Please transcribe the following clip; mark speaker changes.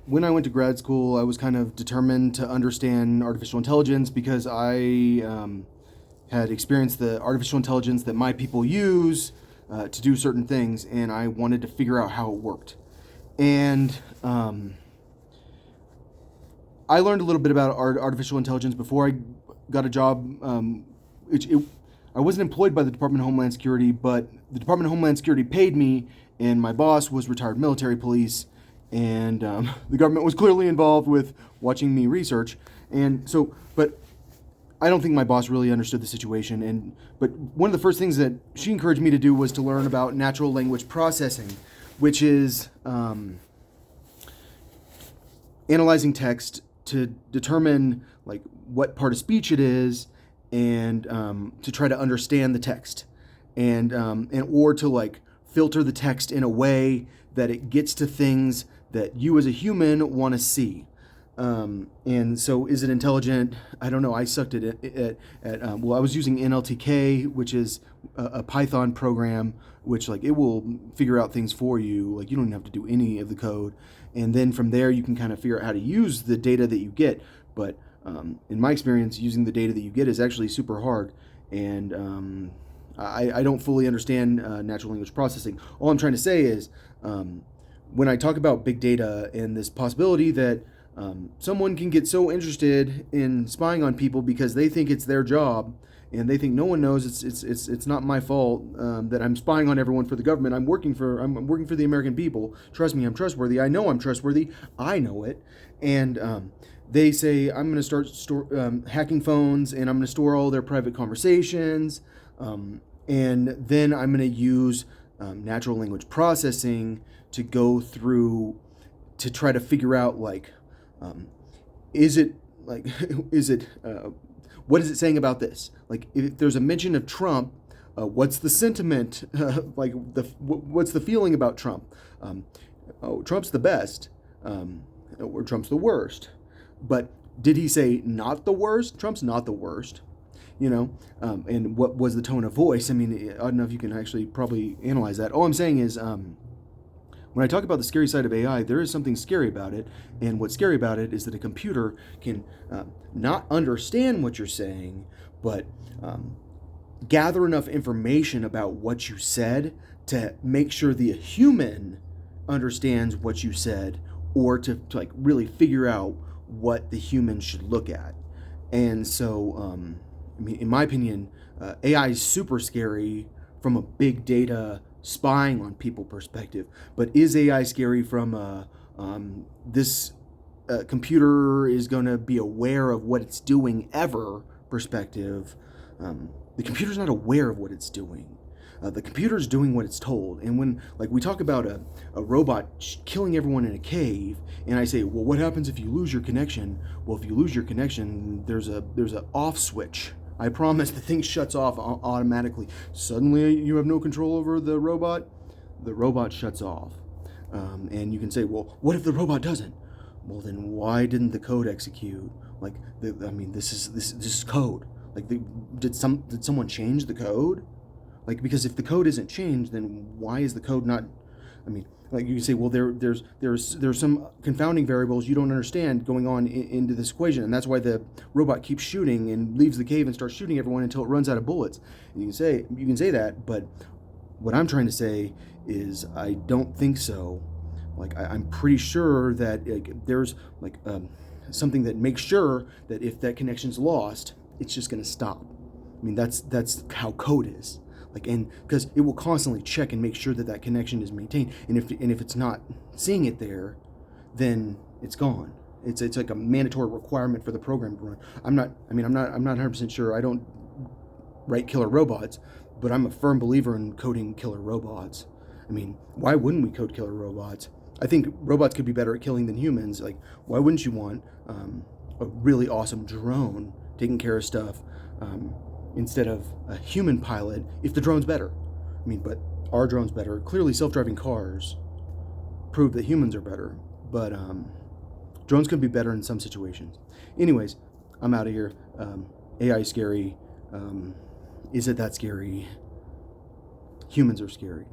Speaker 1: when I went to grad school, I was kind of determined to understand artificial intelligence because I had experienced the artificial intelligence that my people use to do certain things, and I wanted to figure out how it worked. And I learned a little bit about artificial intelligence before I got a job. I wasn't employed by the Department of Homeland Security, but the Department of Homeland Security paid me, and my boss was retired military police, and the government was clearly involved with watching me research. And so, but I don't think my boss really understood the situation. But one of the first things that she encouraged me to do was to learn about natural language processing, which is analyzing text to determine like what part of speech it is, and to try to understand the text, and or to like filter the text in a way that it gets to things that you as a human want to see. And so, is it intelligent? I don't know. I sucked at it. Well, I was using NLTK, which is a Python program, which like it will figure out things for you. Like you don't even have to do any of the code, and then from there you can kind of figure out how to use the data that you get. But in my experience, using the data that you get is actually super hard, and I don't fully understand natural language processing. All I'm trying to say is, when I talk about big data and this possibility that someone can get so interested in spying on people because they think it's their job, and they think no one knows it's not my fault that I'm spying on everyone for the government. I'm working for the American people. Trust me, I'm trustworthy. I know I'm trustworthy. I know it. And they say I'm going to start hacking phones, and I'm going to store all their private conversations, and then I'm going to use natural language processing to go through to try to figure out like, is it like is it what is it saying about this? Like if there's a mention of Trump, what's the sentiment? Like what's the feeling about Trump? Oh, Trump's the best, or Trump's the worst. But did he say not the worst? Trump's not the worst. And what was the tone of voice? I mean, I don't know if you can actually probably analyze that. All I'm saying is, when I talk about the scary side of AI, there is something scary about it. And what's scary about it is that a computer can not understand what you're saying, but gather enough information about what you said to make sure the human understands what you said, or to like really figure out what the human should look at. And so, I mean, in my opinion, AI is super scary from a big data spying on people perspective. But is AI scary from this computer is going to be aware of what it's doing ever perspective? The computer's not aware of what it's doing. The computer's doing what it's told. And when like we talk about a robot killing everyone in a cave, and I say, well, what happens if you lose your connection? Well, if you lose your connection, there's a off switch. I promise the thing shuts off automatically. Suddenly you have no control over the robot shuts off. And you can say, well, what if the robot doesn't? Well, then why didn't the code execute? Like, this is code. Like, did someone change the code? Like, because if the code isn't changed, then why is the code not? I mean, like you can say, well, there's some confounding variables you don't understand going on into this equation, and that's why the robot keeps shooting and leaves the cave and starts shooting everyone until it runs out of bullets. And you can say that, but what I'm trying to say is I don't think so. Like I'm pretty sure that there's like something that makes sure that if that connection's lost, it's just going to stop. I mean, that's how code is. Like, and because it will constantly check and make sure that that connection is maintained, and if it's not seeing it there, then it's gone. It's like a mandatory requirement for the program to run. I'm not 100% sure. I don't write killer robots, but I'm a firm believer in coding killer robots. I mean, why wouldn't we code killer robots? I think robots could be better at killing than humans. Like, why wouldn't you want a really awesome drone taking care of stuff? Instead of a human pilot, if the drone's better. I mean, but are drones better? Clearly, self-driving cars prove that humans are better, but drones could be better in some situations. Anyways, I'm out of here. AI is scary. Is it that scary? Humans are scary.